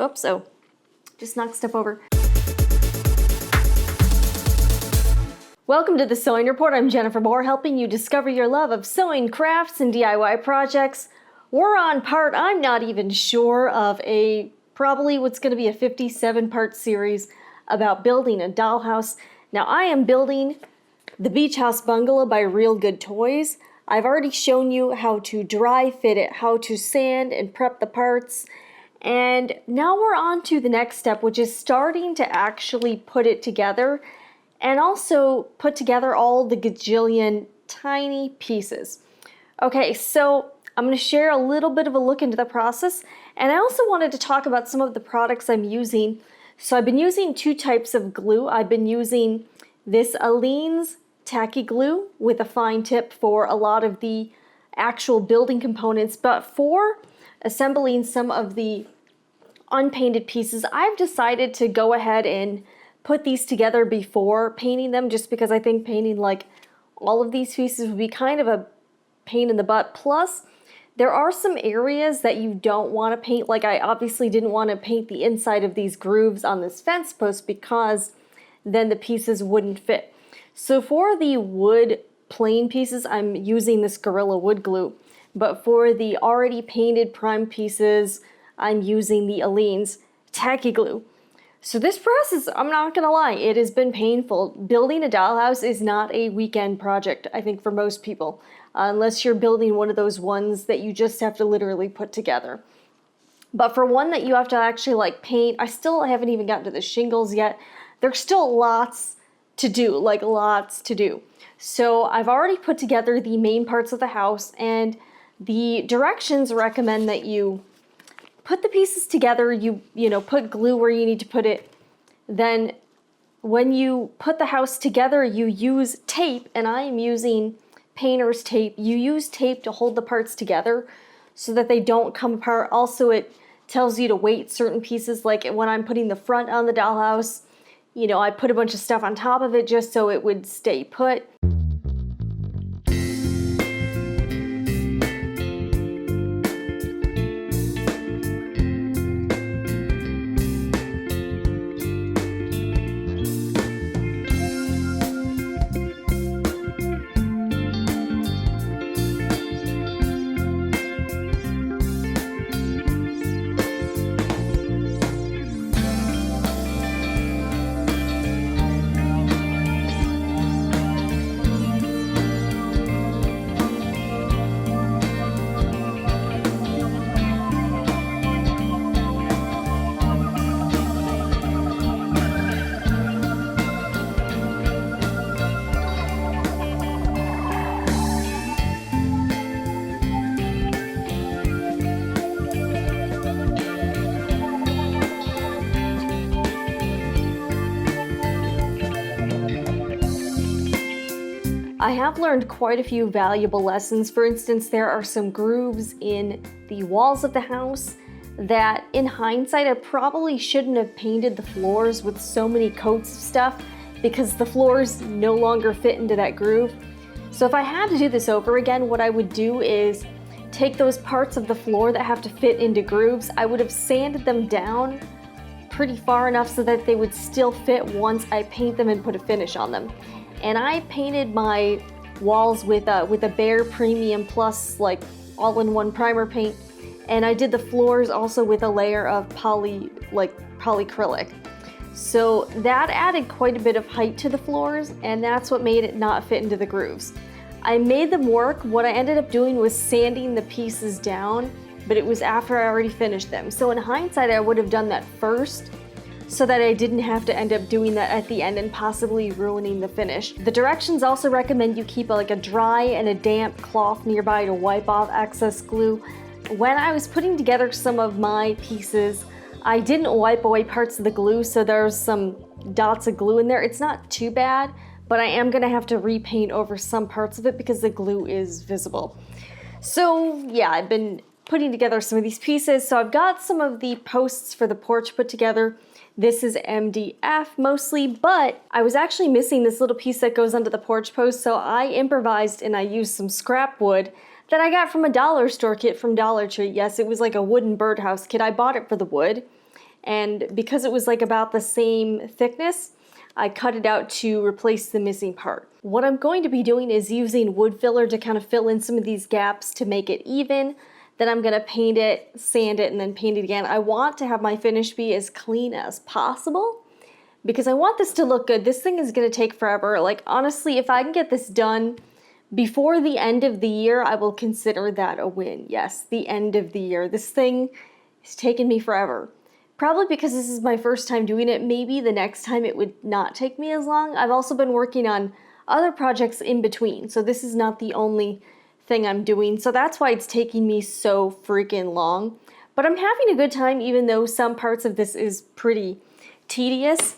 Oops, oh, just knocked stuff over. Welcome to the Sewing Report. I'm Jennifer Moore, helping you discover your love of sewing crafts and DIY projects. We're on part, I'm not even sure, of probably what's going to be a 57-part series about building a dollhouse. Now, I am building the Beach House Bungalow by Real Good Toys. I've already shown you how to dry fit it, how to sand and prep the parts, and now we're on to the next step, which is starting to actually put it together and also put together all the gajillion tiny pieces. Okay, so I'm going to share a little bit of a look into the process, and I also wanted to talk about some of the products I'm using. So I've been using two types of glue. I've been using this Aleene's Tacky glue with a fine tip for a lot of the actual building components, but for assembling some of the unpainted pieces, I've decided to go ahead and put these together before painting them, just because I think painting like all of these pieces would be kind of a pain in the butt. Plus, there are some areas that you don't want to paint. Like, I obviously didn't want to paint the inside of these grooves on this fence post because then the pieces wouldn't fit. So for the wood plain pieces, I'm using this Gorilla Wood glue. But for the already painted prime pieces, I'm using the Aleene's Tacky glue. So this process, I'm not gonna lie, it has been painful. Building a dollhouse is not a weekend project, I think, for most people, unless you're building one of those ones that you just have to literally put together. But for one that you have to actually like paint, I still haven't even gotten to the shingles yet. There's still lots to do, like lots to do. So I've already put together the main parts of the house, and the directions recommend that you put the pieces together, you know, put glue where you need to put it. Then when you put the house together, you use tape, and I am using painter's tape. You use tape to hold the parts together so that they don't come apart. Also, it tells you to weight certain pieces, like when I'm putting the front on the dollhouse, you know, I put a bunch of stuff on top of it just so it would stay put. I have learned quite a few valuable lessons. For instance, there are some grooves in the walls of the house that, in hindsight, I probably shouldn't have painted the floors with so many coats of stuff because the floors no longer fit into that groove. So if I had to do this over again, what I would do is take those parts of the floor that have to fit into grooves, I would have sanded them down pretty far enough so that they would still fit once I paint them and put a finish on them. And I painted my walls with a Behr Premium Plus, like all-in-one primer paint, and I did the floors also with a layer of polycrylic. So that added quite a bit of height to the floors, and that's what made it not fit into the grooves. I made them work. What I ended up doing was sanding the pieces down, but it was after I already finished them. So in hindsight, I would have done that first, so that I didn't have to end up doing that at the end and possibly ruining the finish. The directions also recommend you keep like a dry and a damp cloth nearby to wipe off excess glue. When I was putting together some of my pieces, I didn't wipe away parts of the glue, so there's some dots of glue in there. It's not too bad, but I am gonna have to repaint over some parts of it because the glue is visible. So yeah, I've been putting together some of these pieces. So I've got some of the posts for the porch put together. This is MDF mostly, but I was actually missing this little piece that goes under the porch post, so I improvised and I used some scrap wood that I got from a dollar store kit from Dollar Tree. Yes, it was like a wooden birdhouse kit. I bought it for the wood, and because it was like about the same thickness, I cut it out to replace the missing part. What I'm going to be doing is using wood filler to kind of fill in some of these gaps to make it even. Then I'm gonna paint it, sand it, and then paint it again. I want to have my finish be as clean as possible because I want this to look good. This thing is gonna take forever. Like honestly, if I can get this done before the end of the year, I will consider that a win. Yes, the end of the year. This thing has taken me forever. Probably because this is my first time doing it. Maybe the next time it would not take me as long. I've also been working on other projects in between, so this is not the only thing I'm doing, so that's why it's taking me so freaking long. But I'm having a good time even though some parts of this is pretty tedious.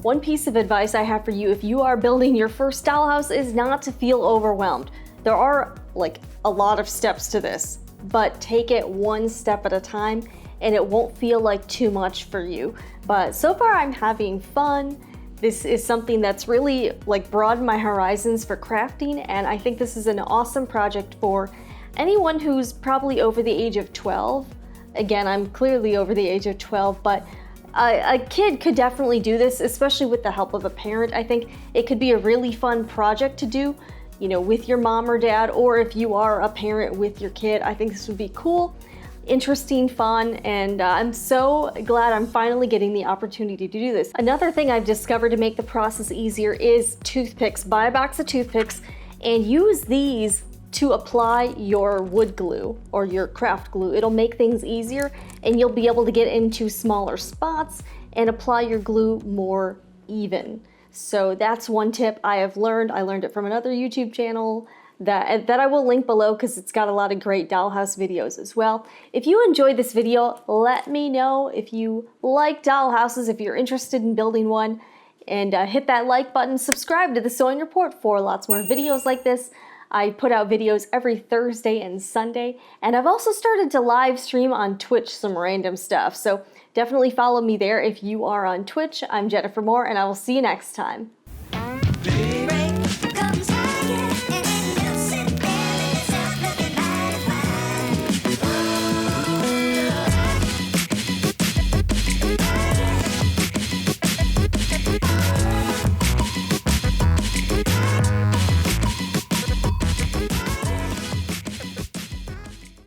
One piece of advice I have for you if you are building your first dollhouse is not to feel overwhelmed. There are like a lot of steps to this, but take it one step at a time and it won't feel like too much for you. But so far I'm having fun. This is something that's really like broadened my horizons for crafting, and I think this is an awesome project for anyone who's probably over the age of 12. Again, I'm clearly over the age of 12, but a kid could definitely do this, especially with the help of a parent. I think it could be a really fun project to do you know, with your mom or dad, or if you are a parent with your kid. I think this would be cool, interesting, fun, and I'm so glad I'm finally getting the opportunity to do this. Another thing I've discovered to make the process easier is toothpicks. Buy a box of toothpicks and use these to apply your wood glue or your craft glue. It'll make things easier and you'll be able to get into smaller spots and apply your glue more even. So that's one tip I have learned. I learned it from another YouTube channel that I will link below because it's got a lot of great dollhouse videos as well. If you enjoyed this video, let me know if you like dollhouses, if you're interested in building one, and hit that like button, subscribe to the Sewing Report for lots more videos like this. I put out videos every Thursday and Sunday, and I've also started to live stream on Twitch some random stuff, so definitely follow me there if you are on Twitch. I'm Jennifer Moore, and I will see you next time.